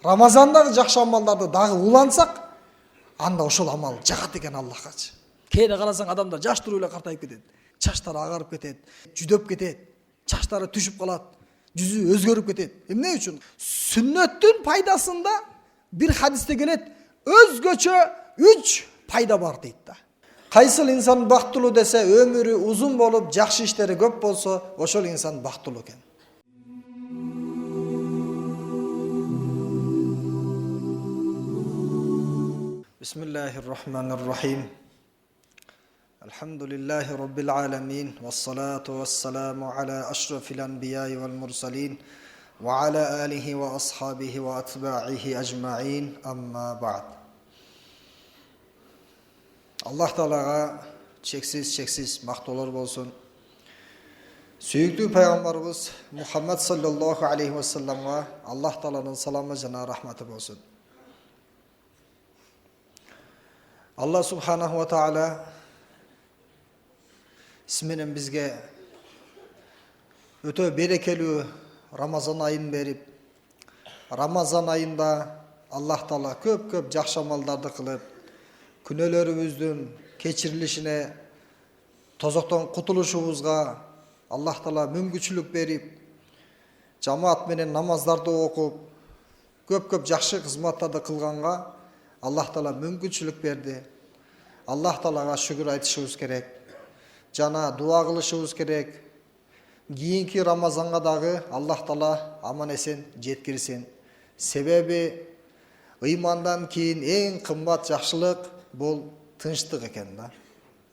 Рамазандагы жакшы амалдарды дагы улансак, анда ошол амал жагат экен Аллахчы. Кээде карасаң адамдар жаштыруу эле картайып кетет. Чачтары агарып кетет, жүдөп кетет, чачтары түшүп калат, жүзү өзгөрүп кетет. Эмне үчүн? Сүннөттүн пайдасында бир хадисте келет, өзгөчө 3 пайда бар дейт да. Кайсыл инсан бактылуу десе, өмүрү узун болуп, жакшы иштери көп болсо, ошол инсан бактылуу экен. Бисмиллахир-рахманир-рахим. Alhamdulillahi Rabbil alamin. Wassalatu wassalamu ala ashrafil anbiya'i wal mursalin. Wa ala alihi wa ashabihi wa atba'ihi ajma'in. Amma ba'd. Allah Ta'alaga çeksiz maqtolar bolsun. Suyuktүү peygamberimiz Muhammed sallallahu aleyhi ve sellem'e Allah Ta'ala'nın salamı jana rahmatı bolsun. Allah subhanahu wa ta'ala ismenen bizge ötö berekелүү Ramazan ayын берип, Ramazan ayında Allah Taala көп жакшы амалдарды кылып, күнөөлөрүбүздүн кечирилишине, тозоктон кутулушубузга Allah Taala мүмкүнчүлүк берип, жамаат менен намаздарды окуп, көп жакшы кызматтарды кылганга Allah Taala мүмкүнчүлүк берди. Allah Taalaga şükür айтышыбыз керек. Жана дуа кылышыбыз керек. Кийинки Рамазанга дагы Allah Taala аман эсен жеткирсин. Себеби ыймандан кийин эң кымбат жакшылык бул тынчтык экен да.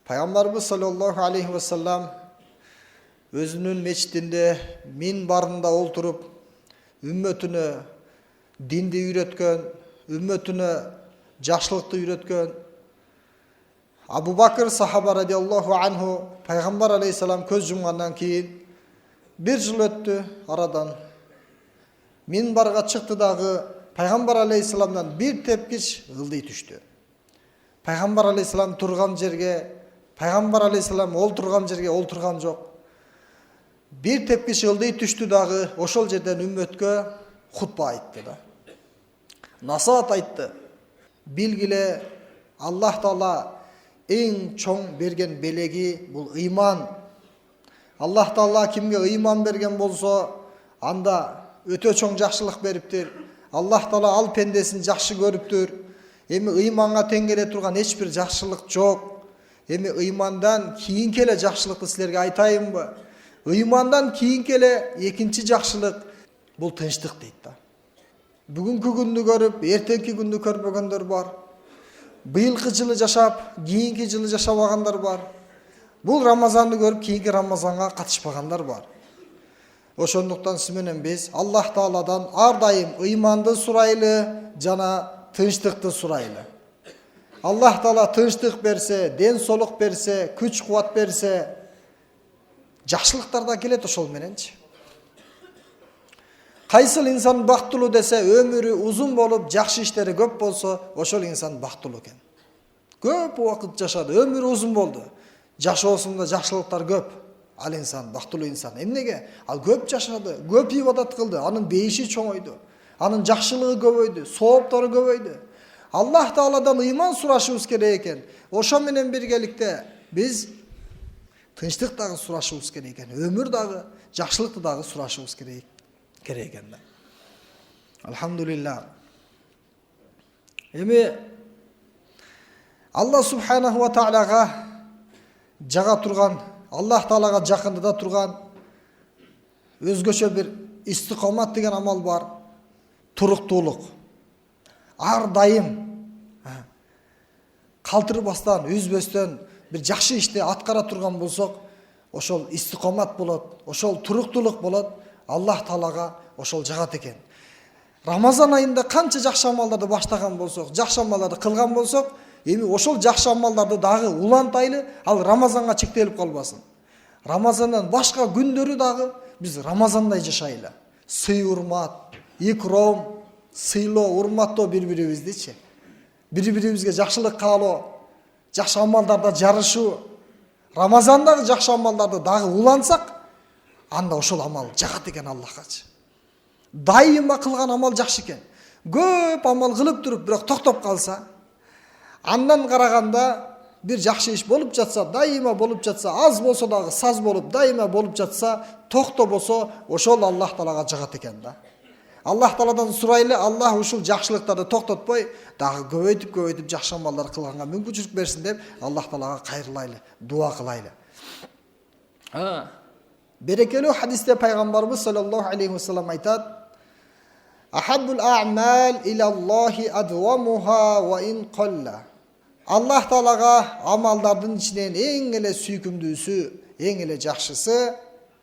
Пайгамбарыбыз саллаллаху алейхи ва саллям өзүнүн мечитинде минбарында олтуруп, үммөтүнө динди үйрөткөн, үммөтүнө жакшылыкты үйрөткөн. Абу Бакыр сахаба радиаллаху анху пайгамбар алейхиссалам көз жумгандан кийин бир жыл өттү арадан. Минбарга чыкты дагы пайгамбар алейхиссаламдан бир тепкич ылдый түштү. Пайгамбар алейхиссалам турган жерге, пайгамбар алейхиссалам олтурган жерге олтурган жок. Бир тепкич ылдый түштү дагы ошол жерден үммөткө хутба айтты да. Насаат айтты. Билгиле, Allah Taala эң чоң берген белеги бул ыйман. Allah Taala кимге ыйман берген болсо, анда өтө чоң жакшылык бериптир. Allah Taala ал пендесин жакшы көрүптүр. Эми ыйманга тең келе турган эч бир жакшылык жок. Эми ыймандан кийинки эле жакшылыкты силерге айтайынбы? Ыймандан кийинки эле экинчи жакшылык бул тынчтык дейт да. Бүгүнкү күндү көрүп, эртеңки күндү көрбөгөндөр бар. Быйылкы жылы жашап, кийинки жылы жашабагандар бар. Бул Рамазанды көрүп, кийинки Рамазанга катышпагандар бар. Ошондуктан сиз менен биз Аллах Тааладан ар дайым ыйманды сурайлы, жана тынчтыкты сурайлы. Аллах Таала тынчтык берсе, ден соолук берсе, күч кубат берсе, жакшылыктар да келет ошол мененчи. Кайсыл инсан бактылуу десе, өмүрү узун болуп, жакшы иштери көп болсо, ошол инсан бактылуу экен. Көп убакыт жашады, өмүрү узун болду. Жашоосунда жакшылыктар көп. Ал инсан бактылуу инсан. Эмнеге? Ал көп жашады, көп ибадат кылды, анын бейиши чоңойду, анын жакшылыгы көбөйдү, сооптору көбөйдү. Аллах Тааладан ыйман сурашыбыз керек экен. Ошо менен биргеликте биз тынчтык дагы сурашыбыз керек экен. Өмүр дагы, жакшылыкты дагы сурашыбыз керек экен да. Алхамдулилlah. Эми Алла субханаху ва таалага жага турган, Аллах Таалага жакындыда турган өзгөчө бир истикомат деген амал бар. Туруктуулук. Ар дайым калтырбастан, үзбөстөн бир жакшы ишти аткара турган болсок, ошол истикомат болот, ошол туруктуулук болот. Аллах Таалага ошол жагат экен. Рамазан айында канча жакшы амалдарды баштаган болсок, жакшы амалдарды кылган болсок, эми ошол жакшы амалдарды дагы улантайлы, ал Рамазанга чектелип калбасын. Рамазандан башка күндөрү дагы биз Рамазандай жашайлы. Сый урмат, икром, сыйлоо, урматтоо бири-бирибиздичи. Бири-бирибизге жакшылык каалоо, жакшы амалдарда жарышуу. Рамазандагы жакшы амалдарды дагы улансак, анда ошол амал жагат экен Аллахчы. Дайыма кылган амал жакшы экен. көп амал кылып туруп бирок токтоп калса, андан караганда bir жакшы иш болуп жатса, дайыма болуп жатса, аз болсо дагы саз болуп дайыма болуп жатса, токтобосо, ошол Аллах Таалага жагат экен да. Аллах Тааладан сурайлы, Аллах ушул жакшылыктарды токтотпой, дагы көбөйтүп жакшы амалдар кылганга мүмкүнчүлүк берсин деп Аллах Таалага кайрылайлы, дуа кылайлы. Берекелүү хадисте пайгамбарыбыз саллаллаху алейхи ва саллям айтат: "Ахаббул а'мал илаллахи адвамуха ва ин қалла." Аллах Таалага амалдардын ичинен эң эле сүйкүмдүүсү, эң эле жакшысы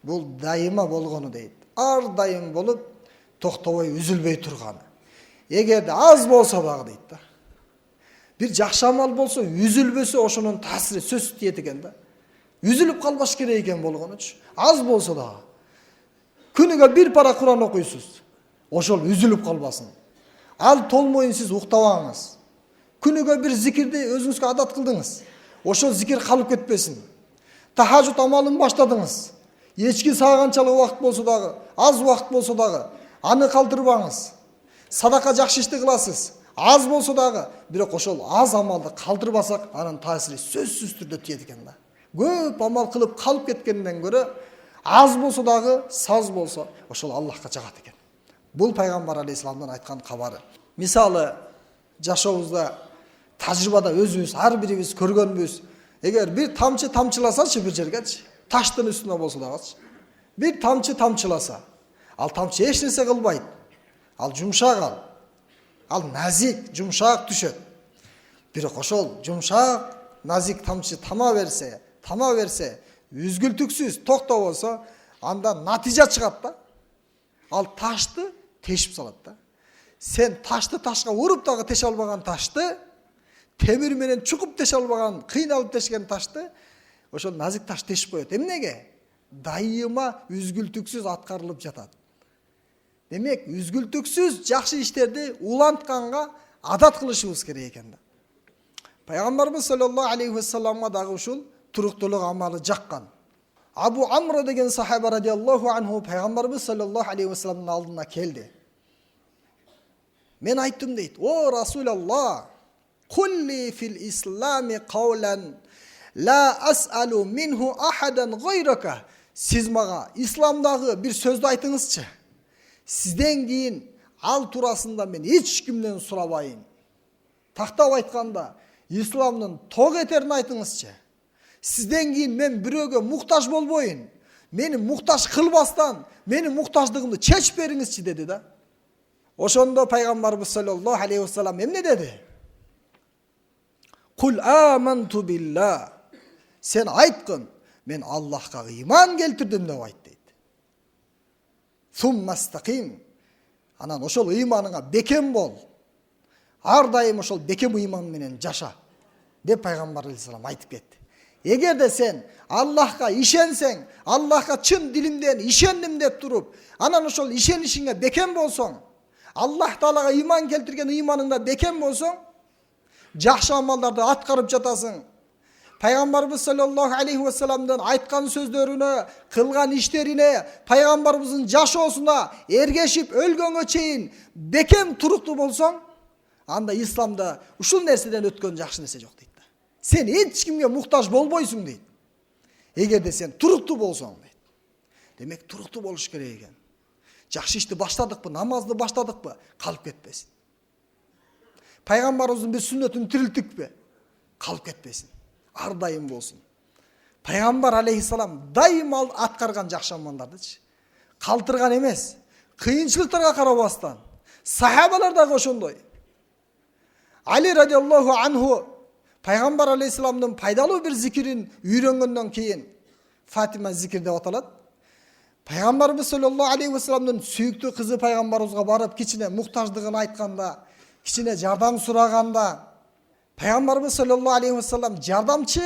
бул дайыма болгону дейт. Ар дайым болуп, токтобой, үзүлбөй турганы. Эгерде аз болсо дагы дейт да. Бир жакшы амал болсо, үзүлбөсө ошонун таасири сөзсүз тиет экен да. Үзүлүп калбаш керек экен болгонучу. Аз болсо дагы. Күнүгө бир пара Куран окуйсуз. Ошол үзүлүп калбасын. Ал толмойун сиз уктабаңыз. Күнүгө бир зикирди өзүңүзгө адат кылдыңыз. Ошол зикир калып кетпесин. Тахажжуд амалын баштадыңыз. Эчки сааганчалык убакыт болсо дагы, аз убакыт болсо дагы аны калтырбаңыз. Садака жакшы ишти кыласыз. Аз болсо дагы, бирок ошол аз амалды калтырбасак, анын таасири сөзсүз түрдө тиет экен да. Көп амал кылып калып кеткенден көрө, аз болсо дагы, саз болсо, ошол Аллахка жагат экен. Бул пайгамбар алейхисаламдын айткан кабары. Мисалы, жашообузда тажрыйбада өзүбүз ар бирибиз көргөнбүз. Эгер бир тамчы тамчыласачы бир жергечи, таштын үстүнө болсо дагычы. Бир тамчы тамчыласа, ал тамчы эч нерсе кылбайт. Ал жумшак ал назик, жумшак түшөт. Бирок ошол жумшак, назик тамчы тама берсе, үзгүлтүксүз токтобосо, анда натыйжа чыгат да. Ал ташты тешип салат да. Сен ташты ташка уруп дагы теше албаган ташты, темир менен чукуп теше албаган, кыйналып тешкен ташты, ошол назик таш тешип коет. Эмнеге? Дайыма үзгүлтүксүз аткарылып жатат. Демек, үзгүлтүксүз жакшы иштерди улантканга адат кылышыбыз керек экен да. Пайгамбарыбыз саллаллаху алейхи ва салламга дагы ушул туруктуулук амалы жаккан. Абу Амр деген сахаба радиаллаху анху пайгамбарыбыз саллаллаху алейхи ва салламдын алдына келди. Мен айттым дейт: "О Расулаллах, кулли фил ислами каулан ла асалу минху ахадан гайрака." Сиз мага исламдагы бир сөздү айтыңызчы. Сизден кийин ал турасында мен эч кимден сурабайын. Тактап айтканда, исламдын ток этерин айтыңызчы. Сизден кийин мен бирөөгө муктаж болбойын. Мени муктаж кылбастан, менин муктаждыгымды чечип бериңизчи деди да. Ошондо пайгамбарыбыз саллаллаху алейхи ва саллям эмне деди? Кул аманту билла. Сен айткын, мен Аллахка ыйман келтирдим деп айт дейт. Суммастаким. Анан ошол ыйманыңа бекем бол. Ар дайым ошол бекем ыйман менен жаша деп пайгамбар алейхисалам айтып кетти. Эгерде сен Аллахка ишенсең, Аллахка чын дилимден ишендим деп туруп, анан ошол ишенишиңе бекем болсоң, Аллах Таалага ыйман келтирген ыйманыңда бекем болсоң, жакшы амалдарды аткарып жатасың. Пайгамбарыбыз саллаллаху алейхи ва салламдын айткан сөздөрүнө, кылган иштерине, пайгамбарыбыздын жашоосуна эргешип өлгөнгө чейин бекем туруктуу болсоң, анда исламда ушул нерседен өткөн жакшы нерсе жок дейт. Сен эч кимге муктаж болбойсуң дейт. Эгерде сен туруктуу болсоң дейт. Демек туруктуу болуш керек экен. Жакшы ишти баштадыкпы, намазды баштадыкпы, калып кетпесин. Пайгамбарыбыздын бир сүннөтүн тирилтикпи, калып кетпесин. Ар дайым болсун. Пайгамбар алейхисалам дайым аткарган жакшы амалдардычы. Калтырган эмес, кыйынчылыктарга карабастан. Сахабалар дагы ошондой. Али радиаллаху анху пайгамбар алейхисаламдын пайдалуу бир зикирин үйрөнгөндөн кийин Фатима зикир деп аталат. Пайгамбарыбыз саллаллаху алейхи ва салламдын сүйүктүү кызы пайгамбарыбызга барып кичине муктаждыгын айтканда, кичине жардам сураганда, пайгамбарыбыз саллаллаху алейхи ва саллам жардамчы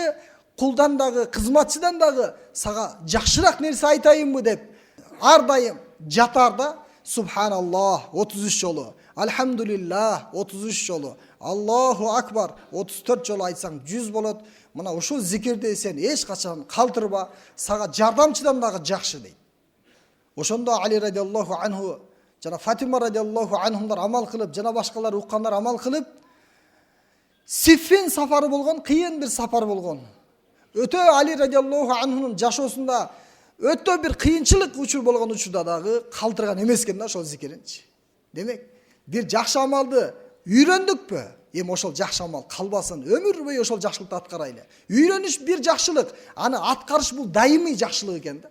кулдан дагы, кызматчыдан дагы сага жакшыраак нерсе айтайынбы деп ар дайым жатарда Субханаллах 33 жолу, Алхамдулиллах 33 жолу, Аллаху акбар 34 жолу айтсаң 100 болот. Мына ушул зикирди сен эч качан калтырба, сага жардамчыдан дагы жакшы дейт. Ошондо Али радиаллаху анху жана Фатима радиаллаху анхумдар амал кылып, жана башкалар уккандар амал кылып, Сиффин сафары болгон, кыйын бир сапар болгон. Өтө Али радиаллаху анхунун жашоосунда өтө бир кыйынчылык учур болгон учурда дагы калтырган эмес экен да ошол зикиринчи. Демек, бир жакшы амалды үйрөндүкпү? Эми ошол жакшы амал калбасын, өмүр бою ошол жакшылыкты аткарайлы. Үйрөнүш бир жакшылык, аны аткарыш бул дайымый жакшылык экен да.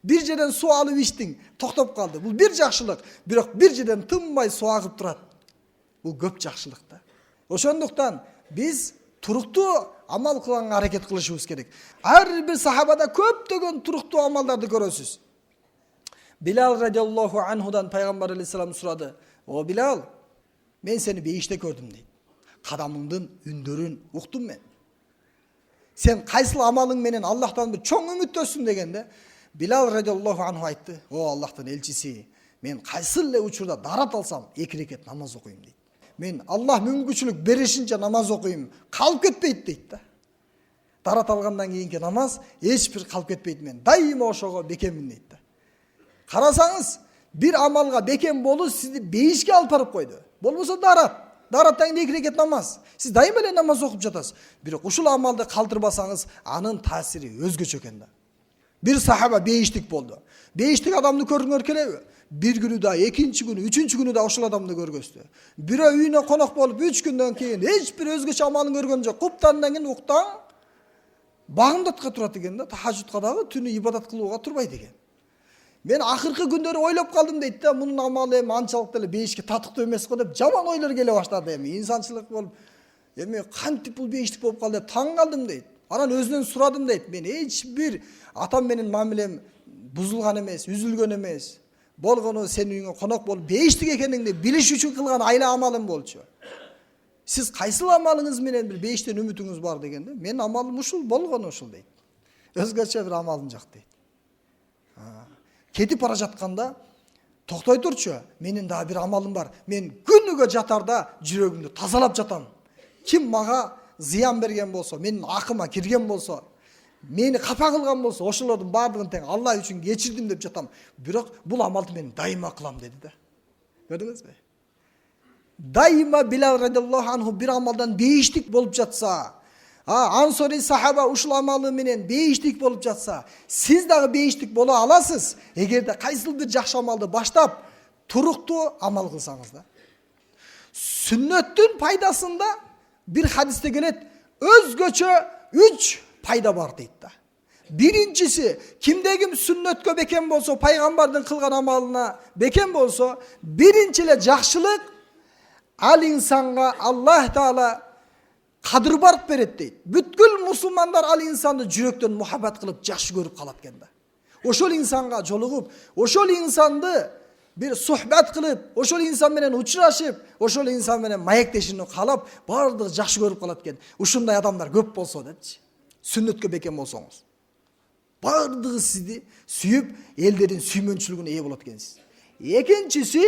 Bir жерден суу алып ичтиң, токтоп калды. Бул бир жакшылык, бирок бир жерден тынбай суу агып турат. Бул көп жакшылык да. Ошондуктан биз туруктуу амал кылганга аракет кылышыбыз керек. Ар бир сахабада көптөгөн туруктуу амалдарды көрөсүз. Билал радиаллаху анхудан пайгамбар алейхиссалам сурады: "О Билал, мен сени бейиште көрдүм" дейт. Кадамыңдын үндөрүн уктум мен. Сен кайсыл амалың менен Аллахтан бир чоң үмүттөсүң дегенде, Билал радиаллаху анху айтты: "О Аллахтын элчиси, мен кайсыл эле учурда дарат алсам, 2 рекет намаз окуйм" дейт. Мен Аллах мүмкүнчүлүк беришинче намаз окуйм, калып кетпейт дейт да. Дарат алгандан кийинки намаз эч бир калып кетпейт, мен дайыма ошого бекеммин дейт да. Карасаңыз, бир амалга бекем болуу сизди бейишке алып барып койду. Болбосо дараттан 2 рекет намаз. Сиз дайыма эле намаз окуп жатасыз. Бирок ушул амалды калтырбасаңыз, анын таасири өзгөчө экен да. Bir sahaba beyiştik boldu. Beyiştik adamını көргүңөр келеби? Bir günü da, ikinci günü, üçüncü günü da ошол адамды көргөстү. Бирөө үйүнө конок болуп 3 күндөн кийин эч бир өзгөчө амалын көргөн жок. Куптандан кийин уктаң багымдатка турат экен да, тахажжудка дагы түнү ибадат кылууга турбайт экен. Мен акыркы күндөрү ойлоп калдым дейт да, мунун амалы эми анчалык деле бейишке татыктуу эмес го деп жаман ойлор келе баштады эми. Инсанчылык болуп, эми кантип бул бейиштик болуп калды деп таң калдым дейт. Анан өзүнөн сурадым дейт. Мен эч бир атам менен мамилем бузулган эмес, үзүлгөн эмес. Болгону сен үйүңө конок болуп бейиштик экениңди билиш үчүн кылган айла амалым болчу. Сиз кайсыл амалыңыз менен бир бейиштен үмүтүңүз бар дегенде, мен амалым ушул болгону ушул дейт. Өзгөчө бир амалым жок дейт. Кетип бара жатканда токтой турчу, менин дагы бир амалым бар. Мен күнүгө жатарда жүрөгүмдү тазалап жатам. Ким мага зыян берген болсо, менин акыма кирген болсо, мени капа кылган болсо, ошолордун баардыгын тең Алла үчүн кечирдим деп жатам. Бирок бул амалды мен дайыма кылам деди да. Көрдүңүзбү? Дайыма Билал радиаллаху анху бир амалдан бейиштик болуп жатса, ансори сахаба ушул амалы менен бейиштик болуп жатса, сиз дагы бейиштик боло аласыз. Эгерде кайсыл бир жакшы амалды баштап, туруктуу амал кылсаңыз да. Сүннөттүн пайдасында bir hadiste келет, өзгөчө 3 пайда бар дейт да. Биринчиси, кимде-ким сүннөткө бекем болсо, пайгамбардын кылган амалына бекем болсо, биринчи эле жакшылык ал инсанга Аллах Таала кадыр берет дейт. Бүткүл мусулмандар ал инсанды жүрөктөн мухаббат кылып жакшы көрүп калат экен да. Ошол инсанга жолугуп, ошол инсанды bir suhbat kılıp, ошол insan менен учурашып, ошол insan менен маектешини каалап, бардыгы жакшы көрүп калат экен. Ушундай адамдар көп болсо депчи. Сүннөткө бекем болсоңуз. Бардыгы сизди сүйүп, элдердин сүймөнчүлүгүнө ээ болот экенсиз. Экинчиси,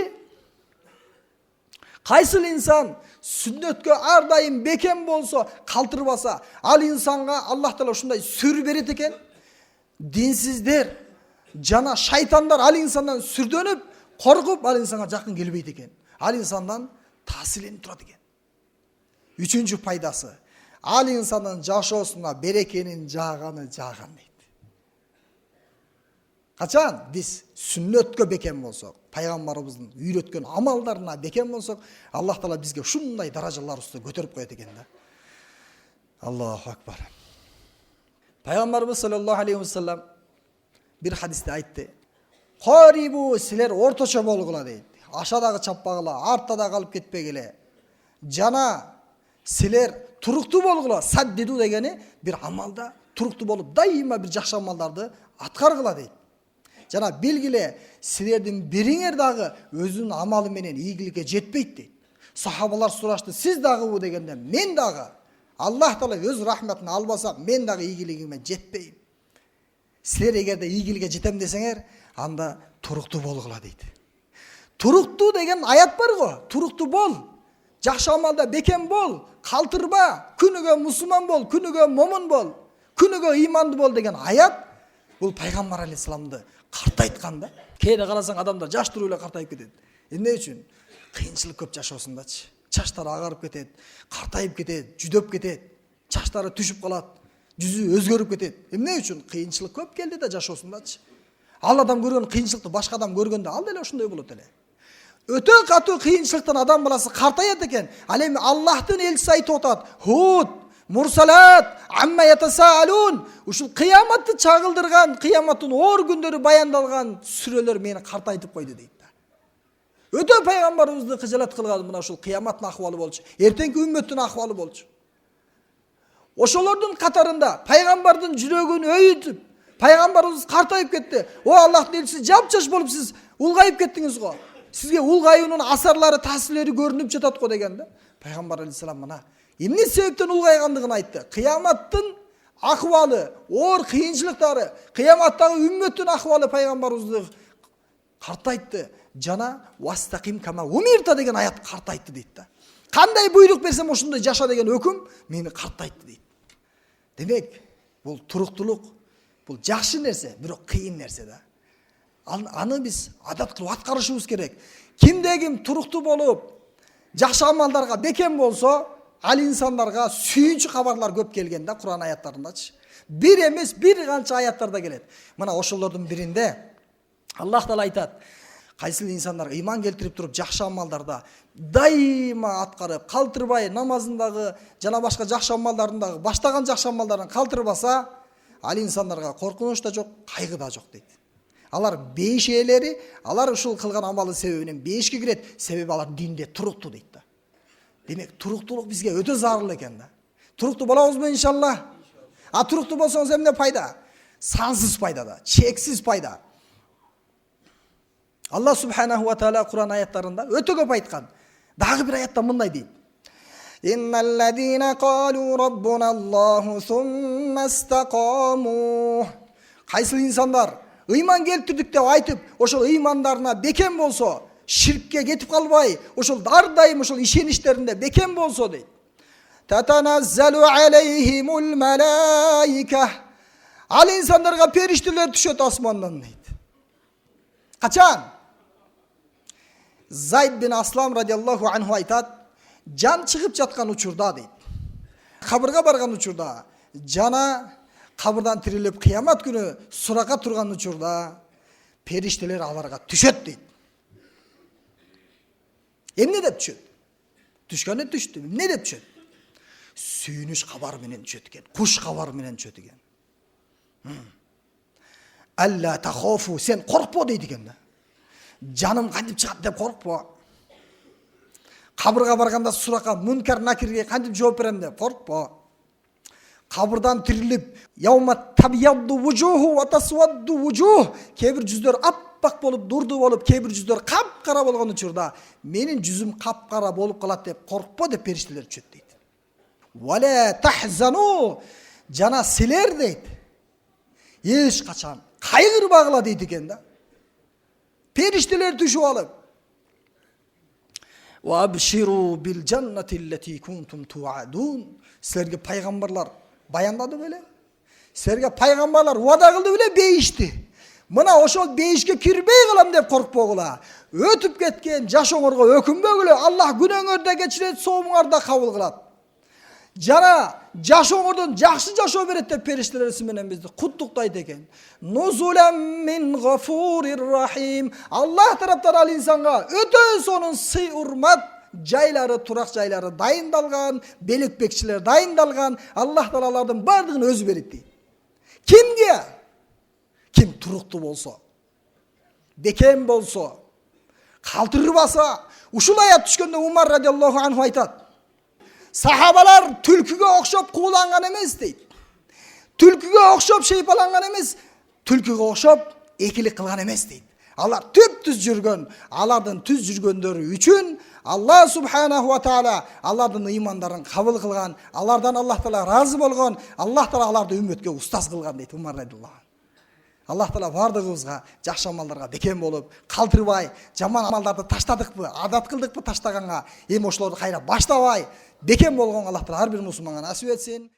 кайсыл insan сүннөткө ар дайым бекем болсо, калтырбаса, ал инсанга Аллах Таала ушундай сүр берет экен. Динсиздер жана шайтандар ал инсандан сүрдөнүп, коркуп ал инсанга жакын келбейт экен. Ал инсандан таасирленип турат экен. Үчүнчү пайдасы, ал инсандын жашоосуна берекенин жааганы жааган дейт. Качан биз сүннөткө бекем болсок, пайгамбарыбыздын үйрөткөн амалдарына бекем болсок, Аллах Таала бизге ушундай даражаларыбызды көтөрүп коет экен да. Аллаху акбар. Пайгамбарыбыз саллаллаху алейхи ва саллям bir hadiste aytты. Qaribу силер орточо болгула дейт. Аша дагы чаппагыла, артта да калып кетпегиле. Жана силер туруктуу болгула. Саддиду дегени бир амалда туруктуу болуп, дайыма бир жакшы амалдарды аткаргыла дейт. Жана билгиле, силердин бириңер дагы өзүнүн амалы менен ийгиликке жетпейт дейт. Сахабалар сурашты, сиз дагыбы дегенде, мен дагы. Аллах Таала өз рахматын албаса, мен дагы ийгилигиме жетпейм. Силер эгерде ийгиликке жетем десеңер, анда туруктуу болгула дейт. Туруктуу деген аят бар го. Туруктуу бол. Жакшы амалда бекем бол. Калтырба. Күнүгө мусулман бол, күнүгө момун бол, күнүгө ыймандуу бол деген аят бул пайгамбар алейхисаламды картайткан да. Кээде карасаң адамдар жаш туруп эле картайып кетет. Эмне үчүн? Кыйынчылык көп жашоосундачы. Чачтары агарып кетет, картайып кетет, жүдөп кетет, чачтары түшүп калат, жүзү өзгөрүп кетет. Эмне үчүн? Кыйынчылык көп келди да жашоосундачы. Ал адам көргөн кыйынчылыкты башка адам көргөндө ал деле ошондой болот эле. Өтө катуу кыйынчылыктан адам баласы картаят экен. Ал эми Аллахтын элчиси айтып атат: Худ, Мурсалат, Амма ятасаалун. Ушул кыяматты чагылдырган, кыяматтын оор күндөрү баяндалган сүрөлөр мени картайтып койду дейт да. Өтө пайгамбарыбызды кыжалат кылган мына ушул кыяматтын акыбалы болчу. Эртеңки үммөттүн акыбалы болчу. Ошолордун катарында пайгамбардын жүрөгүн өйүтүп, пайгамбарыбыз картайып кетти. О Аллахтын элчиси, жапжаш болуп сиз улгайып кеттиңиз го. Сизге улгаюунун асарлары, таасирлери көрүнүп жатат го деген да. Пайгамбар алейхиссалам мына эмне себептен улгайгандыгын айтты. Кыяматтын акыбалы, оор кыйынчылыктары, кыяматтагы үммөттүн акыбалы пайгамбарыбызды картайтты. Жана вастаким кама умирта деген аят картайтты дейт да. Кандай буйрук берсем ошондой жаша деген өкүм мени картайтты дейт. Демек, бул туруктулук, бул жакшы нерсе, бирок кыйын нерсе да. Аны биз адат кылып аткарышыбыз керек. Кимде ким туруктуу болуп, жакшы амалдарга бекем болсо, ал инсандарга сүйүнчү кабарлар көп келген да Кур'ан аяттарындачы. Бир эмес, бир канча аяттарда келет. Мына ошолордун биринде Аллах Таала айтат: кайсыл инсандар ыйман келтирип туруп жакшы амалдарда дайыма аткарып, калтырбай намазындагы жана башка жакшы амалдарындагы баштаган жакшы амалдарын калтырбаса, ал инсандарга коркунуч да жок, кайгы да жок дейт. Алар бейиш ээлери, алар ушул кылган амалы себебинен бейишке кирет, себеби алар динде туруктуу дейт да. Демек, туруктулук бизге өтө зарыл экен да. Туруктуу болобузбу иншалла? А туруктуу болсоңуз эмне пайда? Сансыз пайда да, чексиз пайда. Алла субханаху ва таала Кур'ан аяттарында өтө көп айткан. Дагы бир аятта мындай дейт: Инналлазина қалу раббуналлаху сумма истақаму. Кайсыл инсандар ыйман келтирдик деп айтып, ошол ыймандарына бекем болсо, ширкке кетип калбай, ошол ар дайым ошол ишеништеринде бекем болсо дейт. Татаназзалу алейхимул малаика. Ал инсандарга периштелер түшөт асмандан дейт. Качан? Зайд бин Аслам радиаллаху анху айтат: жан чыгып жаткан учурда дейт. Кабырга барган учурда, жана кабырдан тирилип кыямат күнү суракка турган учурда периштелер аларга түшөт дейт. Эмне деп түшөт? Түшкөнү түштү. Эмне деп түшөт? Сүйүнүч кабар менен түшөт экен. Куш кабар менен түшөт экен. Алла тахофу, сен коркпо дейт экен да. Жаным кантип чыгат деп коркпо. Кабырга барганда суракка мункар накирге кантип жооп берем деп коркпо. Кабырдан тирилип, яума табиядду вужуху ва тасвадду вужух, кээ-бир жүздөр аппак болуп, дурду болуп, кээ-бир жүздөр капкара болгон учурда менин жүзүм капкара болуп калат деп коркпо деп периштелер түшөт дейт. Вала тахзану, жана силер дейт, эч качан кайгырбагыла дейт экен да. Периштелер түшүп алып, ва абширу бил жаннати аллати кунтум туадун. Силерге пайгамбарлар баяндады беле? Силерге пайгамбарлар уада кылды беле бейишти? Мына ошол бейишке кирбей калам деп коркпогула. Өтүп кеткен жашооңорго өкүнбөгүлө. Аллах күнөөңөрдү да кечирет, соомуңарды да кабыл кылат. Жана жашооңордон жакшы жашоо берет деп периштелер менен бизди куттуктайт экен. Нузулам мин гафурир рахим. Аллах тараптан ал инсанга өтө сонун сый урмат жайлары, турак жайлары дайындалган, белекпекчилер дайындалган. Аллах Таала алардын бардыгын өзү берет дейт. Кимге? Ким туруктуу болсо, бекем болсо, калтырбаса. Ушул аят түшкөндө Умар радиаллаху анху айтат: сахабалар түлкүгө окшоп кууланган эмес дейт. Түлкүгө окшоп шейпаланган эмес, түлкүгө окшоп экилик кылган эмес дейт. Алар түп-түз жүргөн, алардын түз жүргөндөрү үчүн Аллах субханаху ва таала алардын ыймандарын кабыл кылган, алардан Аллах Таала разы болгон, Аллах Таала аларды үммөткө устаз кылган дейт Умар радиаллаху. Аллах Таала бардыгыбызга жакшы амалдарга бекем болуп, калтырбай, жаман амалдарды таштадыкпы, адат кылдыкпы таштаганга, эми ошолорду кайра баштабай, бекем болгон Аллах Таала ар бир мусулманга насип этсин.